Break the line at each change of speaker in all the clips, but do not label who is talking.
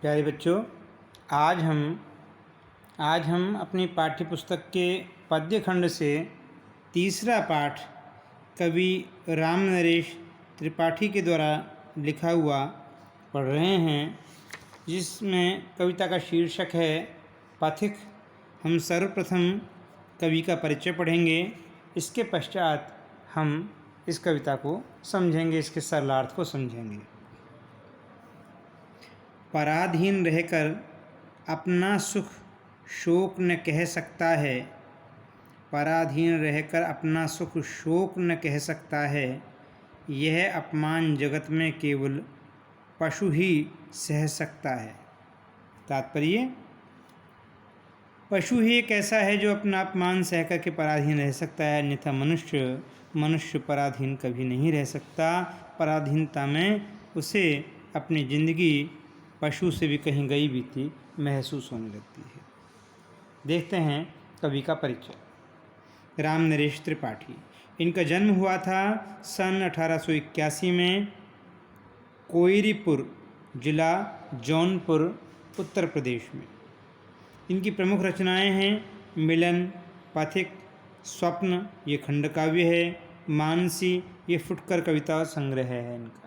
प्यारे बच्चों, आज हम अपनी पाठ्य पुस्तक के पद्य खंड से तीसरा पाठ कवि राम नरेश त्रिपाठी के द्वारा लिखा हुआ पढ़ रहे हैं, जिसमें कविता का शीर्षक है पथिक। हम सर्वप्रथम कवि का परिचय पढ़ेंगे, इसके पश्चात हम इस कविता को समझेंगे, इसके सरलार्थ को समझेंगे। पराधीन रहकर अपना सुख शोक न कह सकता है, पराधीन रहकर अपना सुख शोक न कह सकता है, यह अपमान जगत में केवल पशु ही सह सकता है। तात्पर्य, पशु ही एक ऐसा है जो अपना अपमान सह करके पराधीन रह सकता है, अन्यथा मनुष्य पराधीन कभी नहीं रह सकता। पराधीनता में उसे अपनी जिंदगी पशु से भी कहीं गई बीती महसूस होने लगती है। देखते हैं कवि का परिचय। राम नरेश त्रिपाठी, इनका जन्म हुआ था सन 1881 में कोयरीपुर, जिला जौनपुर, उत्तर प्रदेश में। इनकी प्रमुख रचनाएं हैं मिलन, पथिक, स्वप्न ये खंड काव्य है, मानसी ये फुटकर कविता संग्रह है इनका।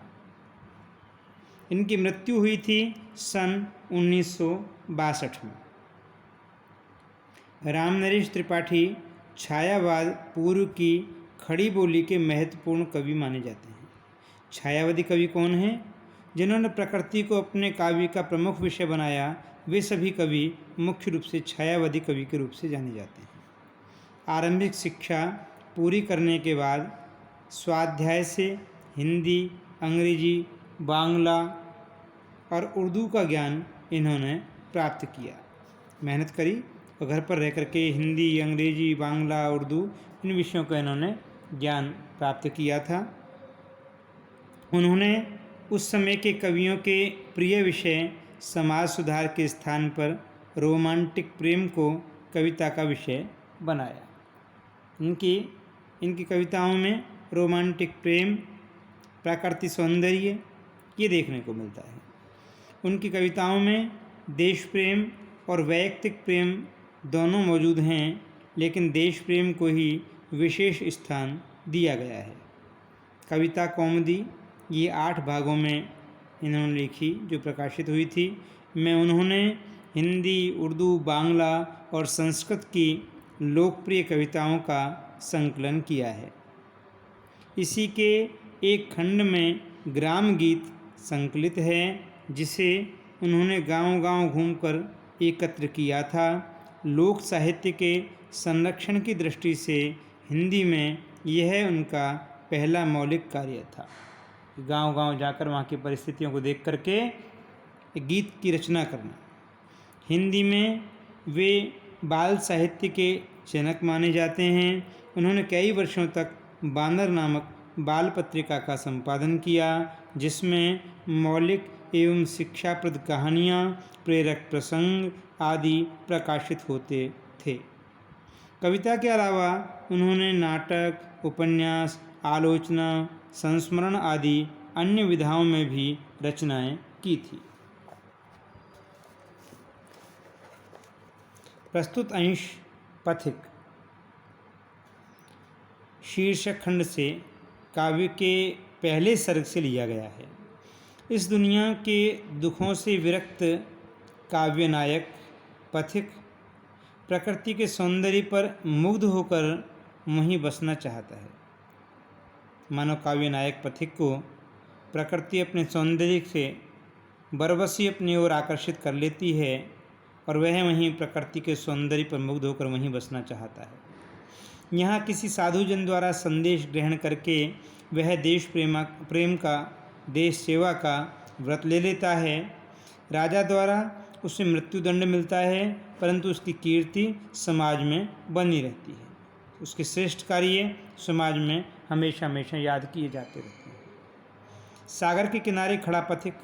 इनकी मृत्यु हुई थी सन 1962 में। राम नरेश त्रिपाठी छायावाद पूर्व की खड़ी बोली के महत्वपूर्ण कवि माने जाते हैं। छायावादी कवि कौन हैं? जिन्होंने प्रकृति को अपने काव्य का प्रमुख विषय बनाया, वे सभी कवि मुख्य रूप से छायावादी कवि के रूप से जाने जाते हैं। आरंभिक शिक्षा पूरी करने के बाद स्वाध्याय से हिंदी, अंग्रेजी, बांग्ला और उर्दू का ज्ञान इन्होंने प्राप्त किया। मेहनत करी और घर पर रह कर के हिंदी, अंग्रेजी, बांग्ला, उर्दू इन विषयों का इन्होंने ज्ञान प्राप्त किया था। उन्होंने उस समय के कवियों के प्रिय विषय समाज सुधार के स्थान पर रोमांटिक प्रेम को कविता का विषय बनाया। इनकी कविताओं में रोमांटिक प्रेम, प्राकृतिक सौंदर्य ये देखने को मिलता है। उनकी कविताओं में देश प्रेम और वैयक्तिक प्रेम दोनों मौजूद हैं, लेकिन देश प्रेम को ही विशेष स्थान दिया गया है। कविता कौमुदी ये 8 भागों में इन्होंने लिखी, जो प्रकाशित हुई थी। उन्होंने हिंदी, उर्दू, बांग्ला और संस्कृत की लोकप्रिय कविताओं का संकलन किया है। इसी के एक खंड में ग्राम गीत संकलित है, जिसे उन्होंने गांव-गांव घूमकर एकत्र किया था। लोक साहित्य के संरक्षण की दृष्टि से हिंदी में यह उनका पहला मौलिक कार्य था। गांव-गांव जाकर वहाँ की परिस्थितियों को देख करके गीत की रचना करना। हिंदी में वे बाल साहित्य के जनक माने जाते हैं। उन्होंने कई वर्षों तक बानर नामक बाल पत्रिका का संपादन किया, जिसमें मौलिक एवं शिक्षाप्रद कहानियाँ, प्रेरक प्रसंग आदि प्रकाशित होते थे। कविता के अलावा उन्होंने नाटक, उपन्यास, आलोचना, संस्मरण आदि अन्य विधाओं में भी रचनाएं की थी। प्रस्तुत अंश पथिक शीर्षक खंड से काव्य के पहले सर्ग से लिया गया है। इस दुनिया के दुखों से विरक्त काव्य नायक पथिक प्रकृति के सौंदर्य पर मुग्ध होकर वहीं बसना चाहता है। मानव काव्य नायक पथिक को प्रकृति अपने सौंदर्य से बरबसी अपनी ओर आकर्षित कर लेती है और वह वहीं प्रकृति के सौंदर्य पर मुग्ध होकर वहीं बसना चाहता है। यहाँ किसी साधुजन द्वारा संदेश ग्रहण करके वह देश प्रेम का, देश सेवा का व्रत ले लेता है। राजा द्वारा उसे मृत्युदंड मिलता है, परंतु उसकी कीर्ति समाज में बनी रहती है। उसके श्रेष्ठ कार्य समाज में हमेशा हमेशा याद किए जाते रहते हैं। सागर के किनारे खड़ा पथिक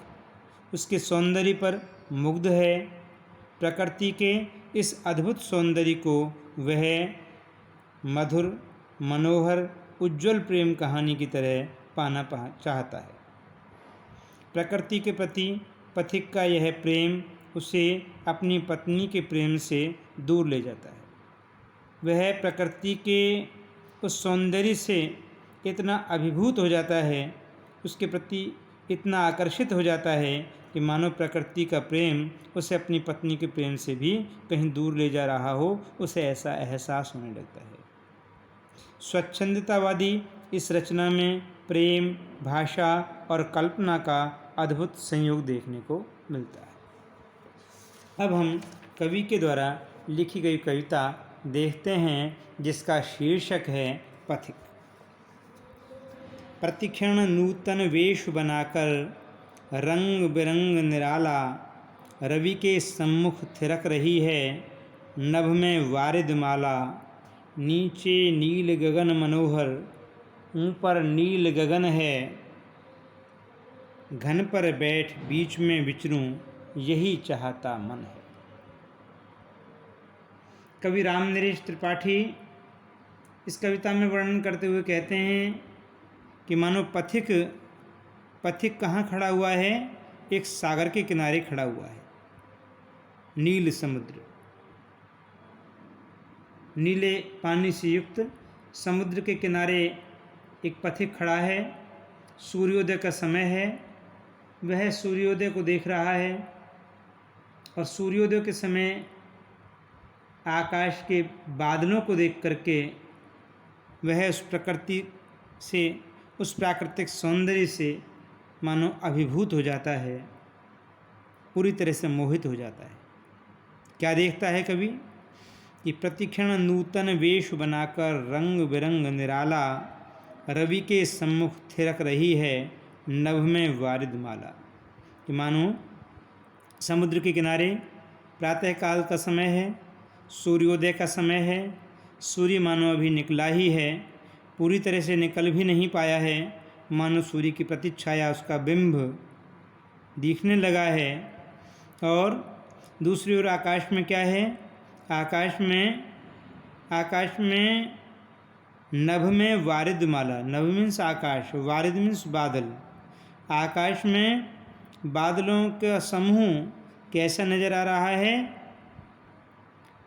उसके सौंदर्य पर मुग्ध है। प्रकृति के इस अद्भुत सौंदर्य को वह मधुर, मनोहर, उज्ज्वल प्रेम कहानी की तरह पाना चाहता है। प्रकृति के प्रति पथिक का यह प्रेम उसे अपनी पत्नी के प्रेम से दूर ले जाता है। वह प्रकृति के उस सौंदर्य से इतना अभिभूत हो जाता है, उसके प्रति इतना आकर्षित हो जाता है कि मानो प्रकृति का प्रेम उसे अपनी पत्नी के प्रेम से भी कहीं दूर ले जा रहा हो, उसे ऐसा एहसास होने लगता है। स्वच्छंदतावादी इस रचना में प्रेम, भाषा और कल्पना का अद्भुत संयोग देखने को मिलता है। अब हम कवि के द्वारा लिखी गई कविता देखते हैं, जिसका शीर्षक है पथिक। प्रतिक्षण नूतन वेश बनाकर रंग बिरंग निराला, रवि के सम्मुख थिरक रही है नभ में वारिद माला। नीचे नील गगन मनोहर, ऊपर नील गगन है, घन पर बैठ बीच में विचरूं यही चाहता मन है। कवि रामनरेश त्रिपाठी इस कविता में वर्णन करते हुए कहते हैं कि मानो पथिक कहाँ खड़ा हुआ है? एक सागर के किनारे खड़ा हुआ है। नील समुद्र, नीले पानी से युक्त समुद्र के किनारे एक पथिक खड़ा है। सूर्योदय का समय है, वह सूर्योदय को देख रहा है और सूर्योदय के समय आकाश के बादलों को देख करके वह उस प्रकृति से, उस प्राकृतिक सौंदर्य से मानो अभिभूत हो जाता है, पूरी तरह से मोहित हो जाता है। क्या देखता है कवि कि प्रतिक्षण नूतन वेश बनाकर रंग बिरंग निराला, रवि के सम्मुख थिरक रही है नभ में वारिद माला। कि मानो समुद्र के किनारे प्रातःकाल का समय है, सूर्योदय का समय है, सूर्य मानो अभी निकला ही है, पूरी तरह से निकल भी नहीं पाया है, मानो सूर्य की प्रतिच्छाया, उसका बिंब दिखने लगा है। और दूसरी ओर आकाश में क्या है? आकाश में नभ में वारिद माला। नभ मीन्स आकाश, वारिद मीन्स बादल। आकाश में बादलों का समूह कैसा नज़र आ रहा है?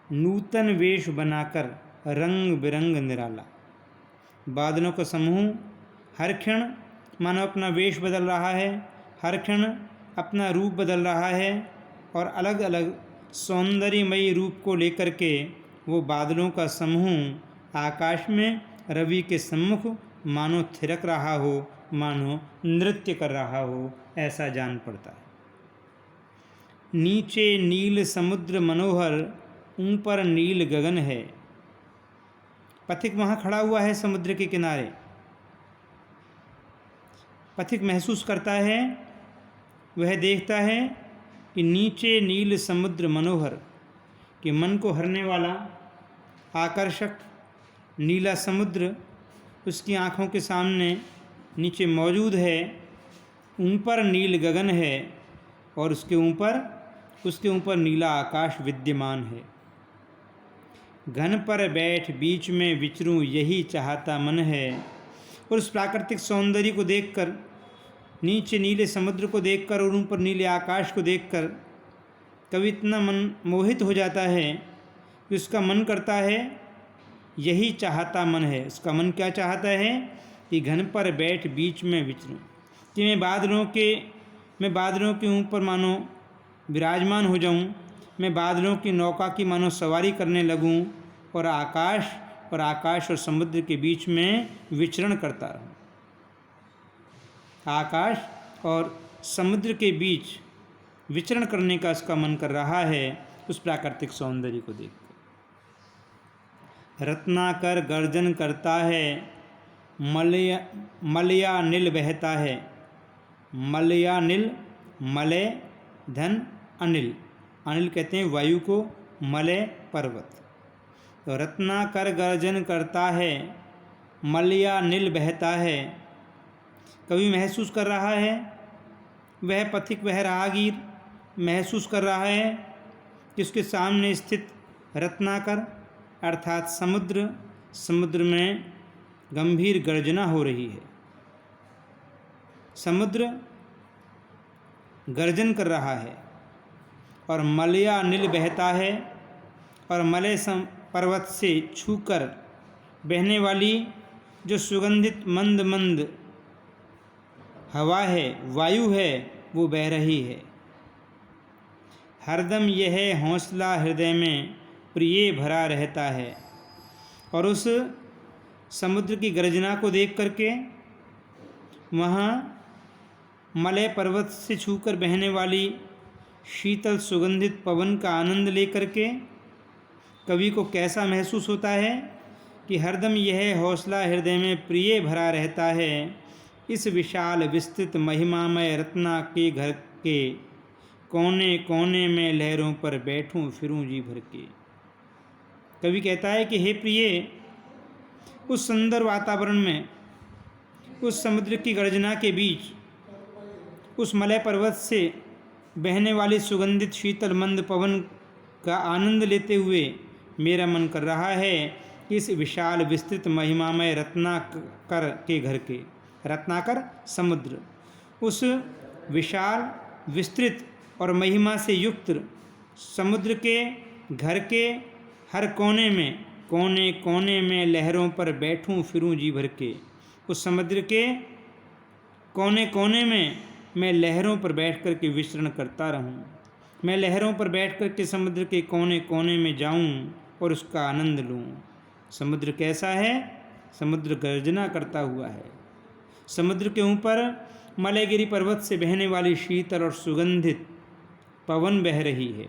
नूतन वेश बनाकर रंग बिरंग निराला। बादलों का समूह हर क्षण मानो अपना वेश बदल रहा है, हर क्षण अपना रूप बदल रहा है और अलग अलग सौंदर्यमयी रूप को लेकर के वो बादलों का समूह आकाश में रवि के सम्मुख मानो थिरक रहा हो, मानो नृत्य कर रहा हो, ऐसा जान पड़ता है। नीचे नील समुद्र मनोहर, ऊपर नील गगन है। पथिक वहाँ खड़ा हुआ है समुद्र के किनारे। पथिक महसूस करता है, वह देखता है कि नीचे नील समुद्र मनोहर, कि मन को हरने वाला आकर्षक नीला समुद्र उसकी आँखों के सामने नीचे मौजूद है। ऊपर नील गगन है और उसके ऊपर नीला आकाश विद्यमान है। घन पर बैठ बीच में विचरूं यही चाहता मन है। और उस प्राकृतिक सौंदर्य को देखकर, नीचे नीले समुद्र को देखकर और ऊपर नीले आकाश को देखकर कवि इतना मन मोहित हो जाता है कि उसका मन करता है, यही चाहता मन है। उसका मन क्या चाहता है कि घन पर बैठ बीच में विचरूं, कि मैं बादलों के ऊपर मानो विराजमान हो जाऊं, मैं बादलों की नौका की मानो सवारी करने लगूं और आकाश और समुद्र के बीच में विचरण करता रहूं। आकाश और समुद्र के बीच विचरण करने का उसका मन कर रहा है, उस प्राकृतिक सौंदर्य को देखकर। रत्नाकर गर्जन करता है, मलया नील बहता है। मलया नील, मलय धन अनिल, अनिल कहते हैं वायु को, मलय पर्वत। तो रत्नाकर गर्जन करता है, मलया नील बहता है। कवि महसूस कर रहा है, वह पथिक, वह राहगीर महसूस कर रहा है कि उसके सामने स्थित रत्नाकर अर्थात समुद्र में गंभीर गर्जना हो रही है। समुद्र गर्जन कर रहा है और मलया नील बहता है और मलय पर्वत से छूकर बहने वाली जो सुगंधित मंद मंद हवा है, वायु है, वो बह रही है। हरदम यह हौसला हृदय में प्रिय भरा रहता है। और उस समुद्र की गर्जना को देख करके वहाँ मलय पर्वत से छूकर बहने वाली शीतल सुगंधित पवन का आनंद लेकर के कवि को कैसा महसूस होता है कि हरदम यह हौसला हृदय में प्रिय भरा रहता है। इस विशाल विस्तृत महिमामय रत्ना के घर के कोने कोने में लहरों पर बैठूं फिरूं जी भर के। कवि कहता है कि हे प्रिय, उस सुंदर वातावरण में, उस समुद्र की गर्जना के बीच, उस मलय पर्वत से बहने वाली सुगंधित शीतल मंद पवन का आनंद लेते हुए मेरा मन कर रहा है कि इस विशाल विस्तृत महिमामय रत्नाकर के घर के, रत्नाकर समुद्र, उस विशाल विस्तृत और महिमा से युक्त समुद्र के घर के हर कोने में, कोने कोने में लहरों पर बैठूं फिरूं जी भर के। उस समुद्र के कोने कोने में मैं लहरों पर बैठ कर के विचरण करता रहूं। मैं लहरों पर बैठ कर के समुद्र के कोने कोने में जाऊं और उसका आनंद लूं। समुद्र कैसा है? समुद्र गर्जना करता हुआ है। समुद्र के ऊपर मलयगिरी पर्वत से बहने वाली शीतल और सुगंधित पवन बह रही है।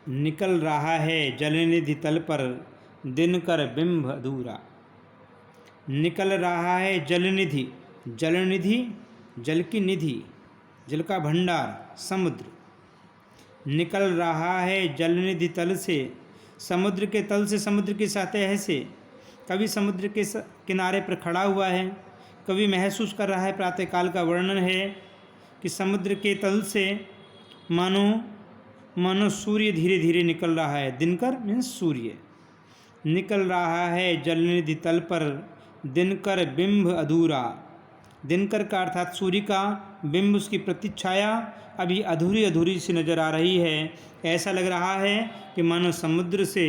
निकल रहा है जलनिधि तल पर दिनकर बिंब अधूरा। निकल रहा है जलनिधि, जलनिधि जल की निधि, जल का भंडार समुद्र। निकल रहा है जलनिधि तल से, समुद्र के तल से, समुद्र की सतह से। कभी समुद्र के किनारे पर खड़ा हुआ है, कभी महसूस कर रहा है, प्रातःकाल का वर्णन है कि समुद्र के तल से मानो सूर्य धीरे धीरे निकल रहा है। दिनकर मीन्स सूर्य निकल रहा है जलनिधि तल पर दिनकर बिंब अधूरा। दिनकर का अर्थात सूर्य का बिंब, उसकी प्रतिच्छाया अभी अधूरी अधूरी सी नज़र आ रही है। ऐसा लग रहा है कि मानो समुद्र से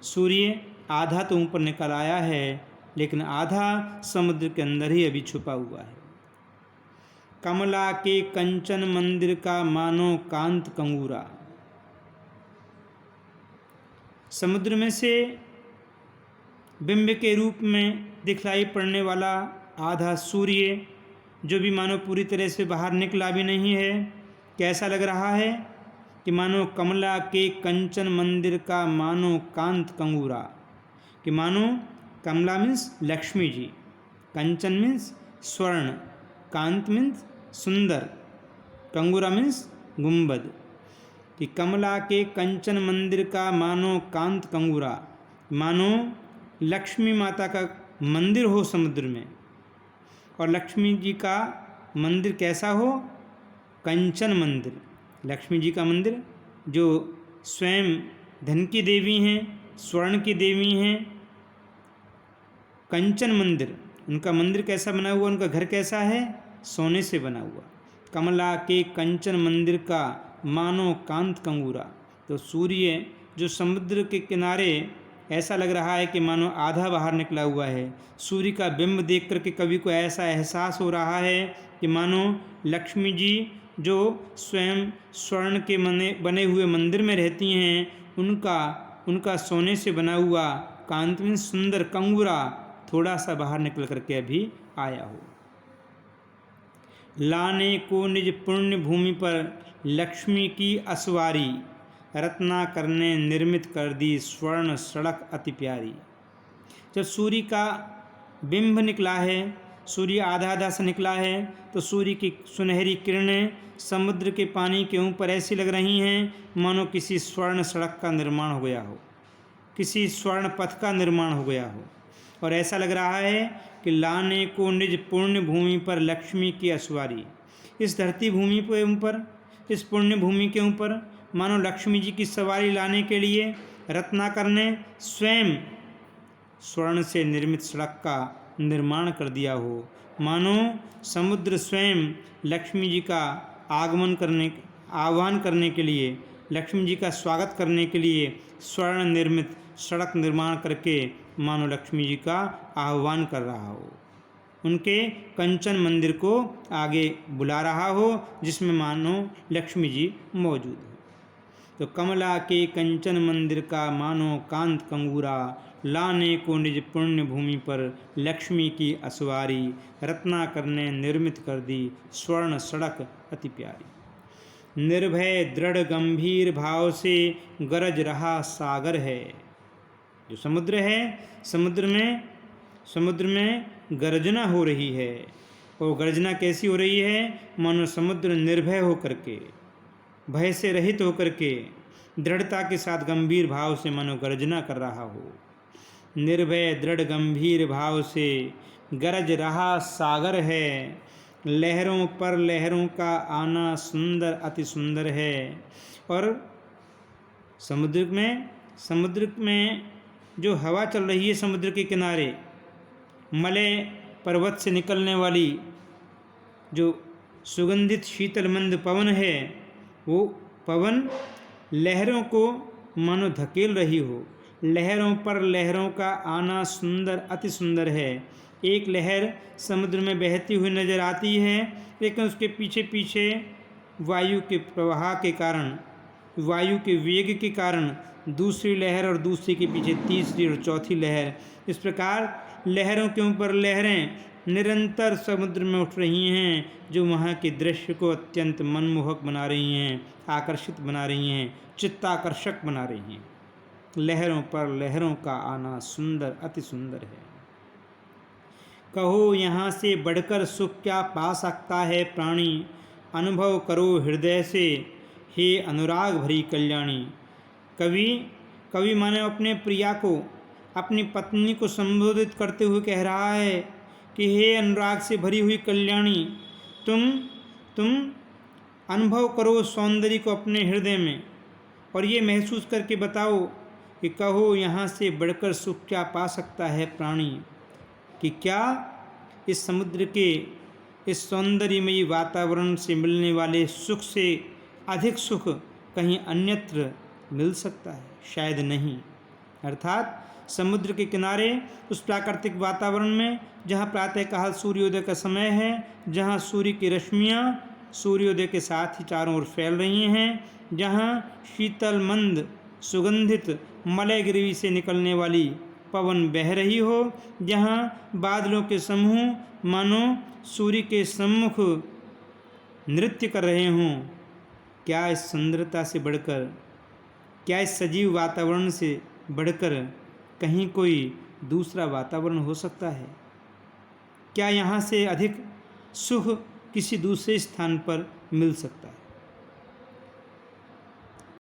सूर्य आधा तो ऊपर निकल आया है, लेकिन आधा समुद्र के अंदर ही अभी छुपा हुआ है। कमला के कंचन मंदिर का मानो कांत कंगूरा। समुद्र में से बिंब के रूप में दिखलाई पड़ने वाला आधा सूर्य, जो भी मानो पूरी तरह से बाहर निकला भी नहीं है, कैसा लग रहा है कि मानो कमला के कंचन मंदिर का मानो कांत कंगूरा। कि मानो कमला मीन्स लक्ष्मी जी, कंचन मीन्स स्वर्ण, कांत मीन्स सुंदर, कंगूरा मीन्स गुंबद। कि कमला के कंचन मंदिर का मानो कांत कंगूरा, मानो लक्ष्मी माता का मंदिर हो समुद्र में। और लक्ष्मी जी का मंदिर कैसा हो? कंचन मंदिर, लक्ष्मी जी का मंदिर जो स्वयं धन की देवी हैं, स्वर्ण की देवी हैं। कंचन मंदिर, उनका मंदिर कैसा बना हुआ, उनका घर कैसा है? सोने से बना हुआ। कमला के कंचन मंदिर का मानो कांत कंगूरा। तो सूर्य जो समुद्र के किनारे ऐसा लग रहा है कि मानो आधा बाहर निकला हुआ है। सूर्य का बिंब देख करके कवि को ऐसा एहसास हो रहा है कि मानो लक्ष्मी जी जो स्वयं स्वर्ण के बने हुए मंदिर में रहती हैं, उनका सोने से बना हुआ कांत में सुंदर कंगूरा थोड़ा सा बाहर निकल करके अभी आया हो। लाने को निज पुण्य भूमि पर लक्ष्मी की असवारी, रत्नाकर ने निर्मित कर दी स्वर्ण सड़क अति प्यारी। जब सूर्य का बिंब निकला है, सूर्य आधा आधा से निकला है, तो सूर्य की सुनहरी किरणें समुद्र के पानी के ऊपर ऐसी लग रही हैं मानो किसी स्वर्ण सड़क का निर्माण हो गया हो, किसी स्वर्ण पथ का निर्माण हो गया हो। और ऐसा लग रहा है कि लाने को निज पुण्य भूमि पर लक्ष्मी की असवारी। इस धरती भूमि के ऊपर, इस पुण्य भूमि के ऊपर मानो लक्ष्मी जी की सवारी लाने के लिए रत्नाकर ने स्वयं स्वर्ण से निर्मित सड़क का निर्माण कर दिया हो। मानो समुद्र स्वयं लक्ष्मी जी का आह्वान करने के लिए, लक्ष्मी जी का स्वागत करने के लिए स्वर्ण निर्मित सड़क निर्माण करके मानो लक्ष्मी जी का आह्वान कर रहा हो, उनके कंचन मंदिर को आगे बुला रहा हो, जिसमें मानो लक्ष्मी जी मौजूद हो। तो कमला के कंचन मंदिर का मानो कांत कंगूरा, लाने को निज पुण्य भूमि पर लक्ष्मी की असवारी, रत्नाकर ने निर्मित कर दी स्वर्ण सड़क अति प्यारी। निर्भय दृढ़ गंभीर भाव से गरज रहा सागर है। जो समुद्र है, समुद्र में गर्जना हो रही है। और गर्जना कैसी हो रही है? मानो समुद्र निर्भय होकर के, भय से रहित होकर के, दृढ़ता के साथ गंभीर भाव से मानो गर्जना कर रहा हो। निर्भय दृढ़ गंभीर भाव से गरज रहा सागर है। लहरों पर लहरों का आना सुंदर अति सुंदर है। और समुद्र में जो हवा चल रही है समुद्र के किनारे, मलय पर्वत से निकलने वाली जो सुगंधित शीतल मंद पवन है, वो पवन लहरों को मानो धकेल रही हो। लहरों पर लहरों का आना सुंदर अति सुंदर है। एक लहर समुद्र में बहती हुई नजर आती है, लेकिन उसके पीछे पीछे वायु के प्रवाह के कारण, वायु के वेग के कारण दूसरी लहर और दूसरी के पीछे तीसरी और चौथी लहर, इस प्रकार लहरों के ऊपर लहरें निरंतर समुद्र में उठ रही हैं, जो वहाँ के दृश्य को अत्यंत मनमोहक बना रही हैं, आकर्षित बना रही हैं, चित्ताकर्षक बना रही हैं। लहरों पर लहरों का आना सुंदर अति सुंदर है। कहो यहाँ से बढ़कर सुख क्या पा सकता है प्राणी, अनुभव करो हृदय से हे अनुराग भरी कल्याणी। कवि माने अपने प्रिया को, अपनी पत्नी को संबोधित करते हुए कह रहा है कि हे अनुराग से भरी हुई कल्याणी, तुम अनुभव करो सौंदर्य को अपने हृदय में, और ये महसूस करके बताओ कि कहो यहाँ से बढ़कर सुख क्या पा सकता है प्राणी, कि क्या इस समुद्र के इस सौंदर्यमयी वातावरण से मिलने वाले सुख से अधिक सुख कहीं अन्यत्र मिल सकता है? शायद नहीं। अर्थात समुद्र के किनारे उस प्राकृतिक वातावरण में, जहाँ प्रातःकाल सूर्योदय का समय है, जहाँ सूर्य की रश्मियाँ सूर्योदय के साथ ही चारों ओर फैल रही हैं, जहाँ शीतल मंद सुगंधित मलयगिरी से निकलने वाली पवन बह रही हो, जहाँ बादलों के समूह मानो सूर्य के सम्मुख नृत्य कर रहे हों, क्या इस सुंदरता से बढ़कर, क्या इस सजीव वातावरण से बढ़कर कहीं कोई दूसरा वातावरण हो सकता है? क्या यहाँ से अधिक सुख किसी दूसरे स्थान पर मिल सकता है?